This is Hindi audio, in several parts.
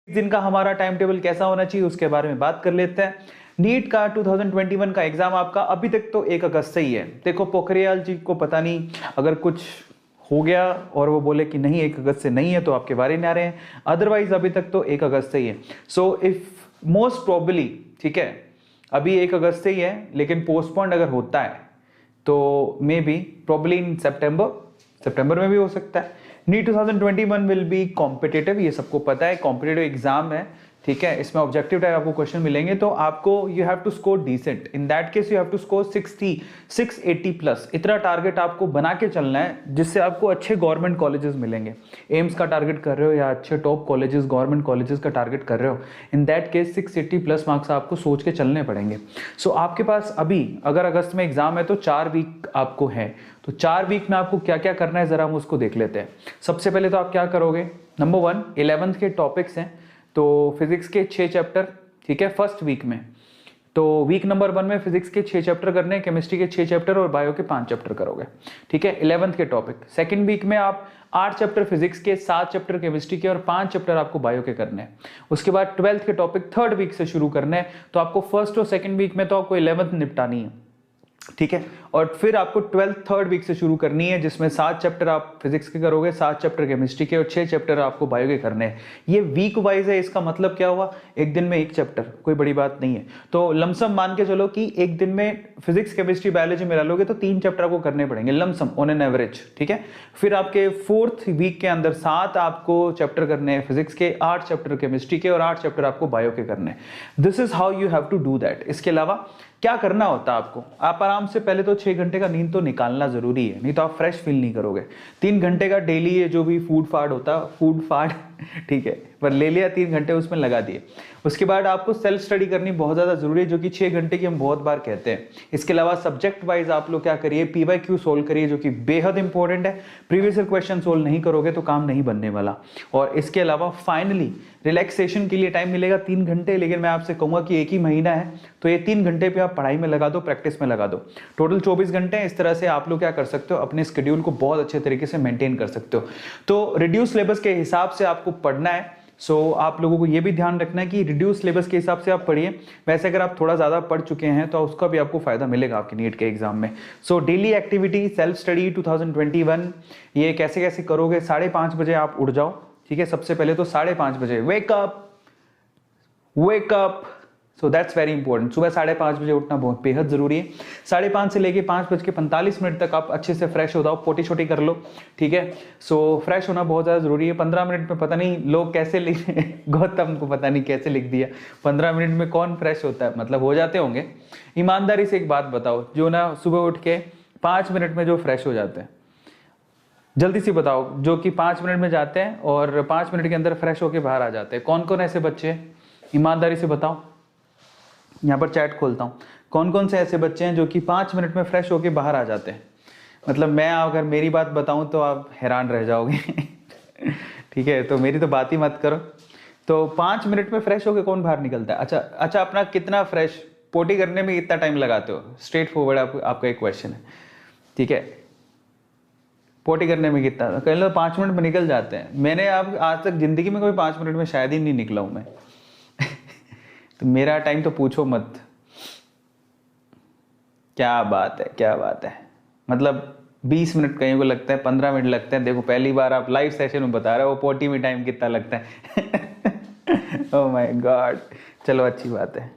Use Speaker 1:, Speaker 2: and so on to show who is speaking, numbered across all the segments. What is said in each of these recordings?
Speaker 1: दिन का हमारा टाइम टेबल कैसा होना चाहिए उसके बारे में बात कर लेते हैं। नीट का 2021 का एग्जाम आपका अभी तक तो 1 अगस्त से ही है। देखो पोखरियाल जी को पता नहीं, अगर कुछ हो गया और वो बोले कि नहीं 1 अगस्त से नहीं है तो आपके बारे में आ रहे हैं, अदरवाइज अभी तक तो 1 अगस्त से ही है। सो इफ मोस्ट प्रॉबली, ठीक है, अभी 1 अगस्त से ही है, लेकिन पोस्टपोन्ड अगर होता है तो मे बी प्रॉब्ली इन सितंबर में भी हो सकता है। नीट 2021 विल बी कॉम्पिटेटिव, ये सबको पता है, कॉम्पिटेटिव एग्जाम है, ठीक है। इसमें ऑब्जेक्टिव टाइप आपको क्वेश्चन मिलेंगे, तो आपको you have to score decent. In that case you have to score 60 680 plus, इतना टारगेट आपको बना के चलना है जिससे आपको अच्छे गवर्नमेंट कॉलेजेस मिलेंगे। एम्स का टारगेट कर रहे हो या अच्छे टॉप कॉलेजेस गवर्नमेंट कॉलेजेस का टारगेट कर रहे हो, in that case 680 plus marks आपको सोच के चलने पड़ेंगे। सो आपके पास अभी अगर अगस्त में एग्जाम है तो 4 वीक आपको है, तो 4 वीक में आपको क्या क्या करना है जरा हम उसको देख लेते हैं। सबसे पहले तो आप क्या करोगे, नंबर 1 11th के टॉपिक्स हैं, तो फिजिक्स के 6 चैप्टर, ठीक है, फर्स्ट वीक में। तो वीक नंबर 1 में फिजिक्स के 6 चैप्टर करने हैं, केमिस्ट्री के 6 चैप्टर और बायो के 5 चैप्टर करोगे, ठीक है, 11th के टॉपिक। सेकंड वीक में आप 8 चैप्टर फिजिक्स के, 7 चैप्टर केमिस्ट्री के और 5 चैप्टर आपको बायो के करने हैं। उसके बाद 12th के टॉपिक थर्ड वीक से शुरू करने हैं, तो आपको फर्स्ट और सेकंड वीक में तो आपको 11th निपटानी है, ठीक है। और फिर आपको 12th थर्ड वीक से शुरू करनी है, जिसमें 7 चैप्टर आप फिजिक्स के करोगे, 7 चैप्टर केमिस्ट्री के और 6 चैप्टर आपको बायो के करने हैं। ये वीक वाइज है, इसका मतलब क्या हुआ, एक दिन में 1 चैप्टर, कोई बड़ी बात नहीं है। तो लमसम मान के चलो कि एक दिन में फिजिक्स केमिस्ट्री बायोलॉजी मिला लोगे तो 3 चैप्टर आपको करने पड़ेंगे लमसम ऑन एन एवरेज, ठीक है। फिर आपके 4th वीक के अंदर 7 आपको चैप्टर करने हैं फिजिक्स के, 8 चैप्टर केमिस्ट्री के और 8 चैप्टर आपको बायो के करने हैं। This is how you have to do that. इसके अलावा क्या करना होता है आपको, आप आराम से पहले तो 6 घंटे का नींद तो निकालना जरूरी है, नहीं तो आप फ्रेश फील नहीं करोगे। 3 घंटे का डेली ये जो भी फूड फाड होता है, फूड फाड ठीक है, पर ले लिया 3 घंटे उसमें लगा दिए। उसके बाद आपको सेल्फ स्टडी करनी बहुत ज़्यादा जरूरी है, जो कि 6 घंटे की हम बहुत बार कहते हैं। इसके अलावा सब्जेक्ट वाइज आप लोग क्या करिए, PYQ सोल्व करिए, जो कि बेहद इंपॉर्टेंट है। प्रीवियस ईयर क्वेश्चन सोल्व नहीं करोगे तो काम नहीं बनने वाला। और इसके अलावा फाइनली रिलैक्सेशन के लिए टाइम मिलेगा 3 घंटे, लेकिन मैं आपसे कहूंगा कि एक ही महीना है तो ये 3 घंटे पे आप पढ़ाई में लगा दो, प्रैक्टिस में लगा दो। टोटल 24 घंटे हैं। इस तरह से आप लोग क्या कर सकते हो, अपने स्केड्यूल को बहुत अच्छे तरीके से मेंटेन कर सकते हो। तो रिड्यूस सिलेबस के हिसाब से आपको पढ़ना है। सो आप लोगों को ये भी ध्यान रखना है कि रिड्यूस सिलेबस के हिसाब से आप पढ़िए। वैसे अगर आप थोड़ा ज़्यादा पढ़ चुके हैं तो उसका भी आपको फायदा मिलेगा आपके नीट के एग्जाम में। So daily activity self study 2021 ये कैसे कैसे करोगे, 5:30 बजे आप उठ जाओ, ठीक है। सबसे पहले तो 5:30 बजे wake up, so that's very important. सुबह 5:30 बजे उठना बहुत बेहद जरूरी है। 5:30 से लेके 5:45 तक आप अच्छे से फ्रेश हो जाओ, पोटी छोटी कर लो, ठीक है। सो फ्रेश होना बहुत ज़्यादा जरूरी है। 15 मिनट में पता नहीं लोग कैसे लिख गौतम को पता नहीं कैसे लिख दिया, 15 मिनट में कौन फ्रेश होता है, मतलब हो जाते होंगे। ईमानदारी से एक बात बताओ, जो ना सुबह उठ के 5 मिनट में जो फ्रेश हो जाते हैं, जल्दी से बताओ, जो कि 5 मिनट में जाते हैं और 5 मिनट के अंदर फ्रेश होके बाहर आ जाते हैं, कौन कौन ऐसे बच्चे हैं, ईमानदारी से बताओ। यहाँ पर चैट खोलता हूँ, कौन कौन से ऐसे बच्चे हैं जो कि 5 मिनट में फ्रेश होके बाहर आ जाते हैं। मतलब मैं अगर मेरी बात बताऊँ तो आप हैरान रह जाओगे ठीक है, तो मेरी तो बात ही मत करो। तो 5 मिनट में फ्रेश होके कौन बाहर निकलता है। अच्छा, अपना कितना फ्रेश पोटी करने में कितना टाइम लगाते हो, स्ट्रेट फॉरवर्ड आपका एक क्वेश्चन है, ठीक है। पोटी करने में कितना, कई लोग 5 मिनट में निकल जाते हैं। मैंने अब आज तक जिंदगी में कोई 5 मिनट में शायद ही नहीं निकला हूं मैं तो मेरा टाइम तो पूछो मत। क्या बात है, क्या बात है, मतलब 20 मिनट कहीं को लगता है, 15 मिनट लगते हैं। देखो पहली बार आप लाइव सेशन में बता रहे हो पोटी में टाइम कितना लगता है ओह माय गॉड, चलो अच्छी बात है।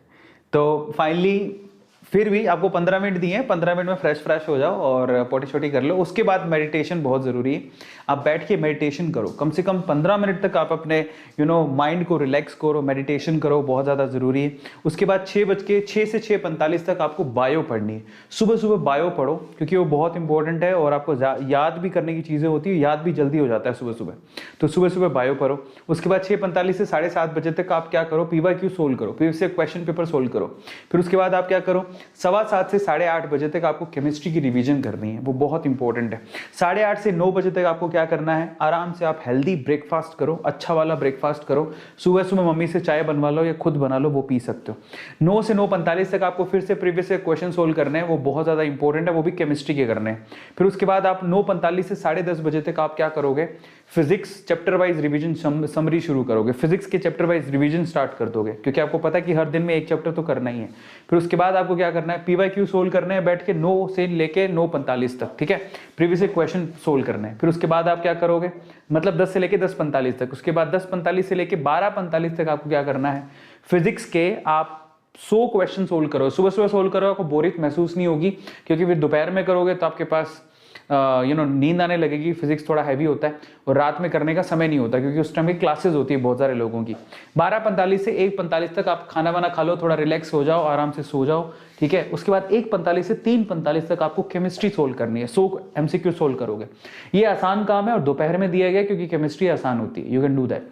Speaker 1: तो फाइनली फिर भी आपको 15 मिनट दिए हैं, 15 मिनट में फ्रेश हो जाओ और पोटी छोटी कर लो। उसके बाद मेडिटेशन बहुत ज़रूरी है, आप बैठ के मेडिटेशन करो, कम से कम 15 मिनट तक आप अपने माइंड को रिलैक्स करो, मेडिटेशन करो, बहुत ज़्यादा ज़रूरी है। उसके बाद 6 से 6:45 तक आपको बायो पढ़नी है। सुबह सुबह बायो पढ़ो, क्योंकि वो बहुत इंपॉर्टेंट है और आपको याद भी करने की चीज़ें होती है, याद भी जल्दी हो जाता है सुबह सुबह। तो सुबह सुबह बायो पढ़ो। उसके बाद 6:45 से 7:30 बजे तक आप क्या करो, PYQ सोल्व करो, फिर से क्वेश्चन पेपर सोल्व करो। फिर उसके बाद आप क्या करो, 7:15 से 8:30 बजे तक आपको केमिस्ट्री की रिवीजन करनी है, वो बहुत इंपॉर्टेंट है। 8:30 से 9 बजे तक आपको क्या करना है, आराम से आप हेल्दी ब्रेकफास्ट करो, अच्छा वाला ब्रेकफास्ट करो। सुबह सुबह मम्मी से चाय बनवा लो या खुद बना लो, वो पी सकते हो। 9 से 9:45 तक आपको फिर से प्रीवियस से क्वेश्चन सोल्व करने हैं, वो बहुत ज़्यादा इंपॉर्टेंट है, वो भी केमिस्ट्री के करने हैं। फिर उसके बाद आप 9:45 से 10:30 बजे तक आप क्या करोगे, physics chapter wise revision summary शुरू करोगे, फिजिक्स के चैप्टर वाइज रिवीजन स्टार्ट कर दोगे, क्योंकि आपको पता है कि हर दिन में एक चैप्टर तो करना ही है। फिर उसके बाद आपको क्या करना है, PYQ सोल्व करने हैं बैठ के 9 से लेके 9:45 तक, ठीक है, प्रीवियस क्वेश्चन सोल्व करने हैं। फिर उसके बाद आप क्या करोगे, मतलब 10 से लेके 10:45 तक, उसके बाद 10:45 से लेके 12:45 तक आपको क्या करना है, फिजिक्स के आप 100 क्वेश्चन सोल्व करो। सुबह सुबह सोल्व करो, आपको बोरियत महसूस नहीं होगी, क्योंकि फिर दोपहर में करोगे तो आपके पास नींद आने लगेगी, फिजिक्स थोड़ा हैवी होता है और रात में करने का समय नहीं होता, क्योंकि उस टाइम की क्लासेस होती है बहुत सारे लोगों की। 12:45 से 1:45 तक आप खाना वाना खा लो, थोड़ा रिलैक्स हो जाओ, आराम से सो जाओ, ठीक है। उसके बाद 1:45 से 3:45 तक आपको केमिस्ट्री सोल्व करनी है, 100 MCQ सोल्व करोगे। ये आसान काम है और दोपहर में दिया गया क्योंकि केमिस्ट्री आसान होती है, यू कैन डू दैट,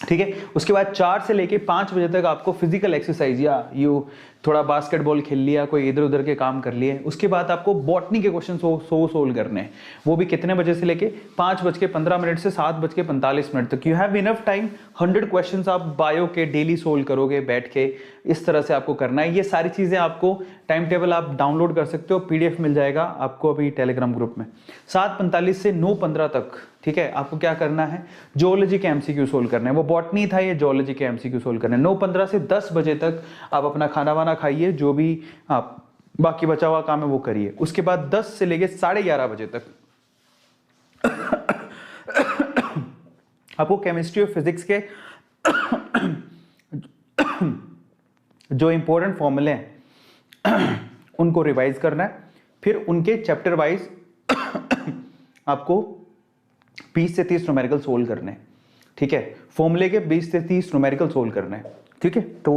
Speaker 1: ठीक है। उसके बाद 4 से लेके 5 बजे तक आपको फिजिकल एक्सरसाइज या यू थोड़ा बास्केटबॉल खेल लिया, कोई इधर उधर के काम कर लिए। उसके बाद आपको बॉटनी के क्वेश्चन 100 सोल्व करने हैं, वो भी कितने बजे से लेके 5:15 से 7:45 तक। You have enough time, 100 question आप बायो के डेली सोल्व करोगे बैठ के, इस तरह से आपको करना है। ये सारी चीजें आपको टाइम टेबल आप डाउनलोड कर सकते हो, PDF मिल जाएगा आपको अभी टेलीग्राम ग्रुप में। 7:45 से 9:15 तक, ठीक है, आपको क्या करना है, जोलॉजी के MCQ सोल्व करना है। वो बॉटनी था, ये जोलॉजी के MCQ सोल्व करना है। 9:15 से 10 बजे तक आप अपना खाना वाना खाइए, जो भी आप बाकी बचा हुआ काम है वो करिए। उसके बाद 10 से लेके 11:30 बजे तक आपको केमिस्ट्री और फिजिक्स के जो इंपॉर्टेंट फॉर्मूले हैं उनको रिवाइज करना है। फिर उनके चैप्टर वाइज आपको 20 से 30 न्यूमेरिकल सोल्व करने हैं, ठीक है। फॉर्मूले के 20 से 30 न्यूमेरिकल सोल्व करने हैं, ठीक है। तो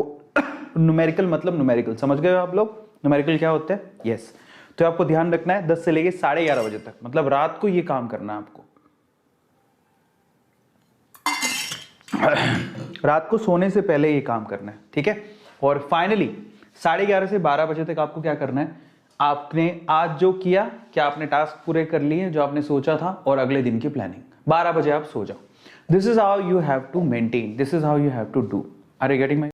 Speaker 1: न्यूमेरिकल मतलब न्यूमेरिकल समझ गए हो आप लोग, न्यूमेरिकल क्या होता है, यस। तो आपको ध्यान रखना है 10 से लेके 11:30 बजे तक, मतलब रात को ये काम करना है आपको। रात को सोने से पहले ये काम करना है, ठीक है। और फाइनली 11:30 से 12 बजे तक आपको क्या करना है, आपने आज जो किया, क्या आपने टास्क पूरे कर लिए जो आपने सोचा था, और अगले दिन की प्लानिंग। 12 बजे आप सो जाओ। This is how you have to maintain, this is how you have to do. Are you getting my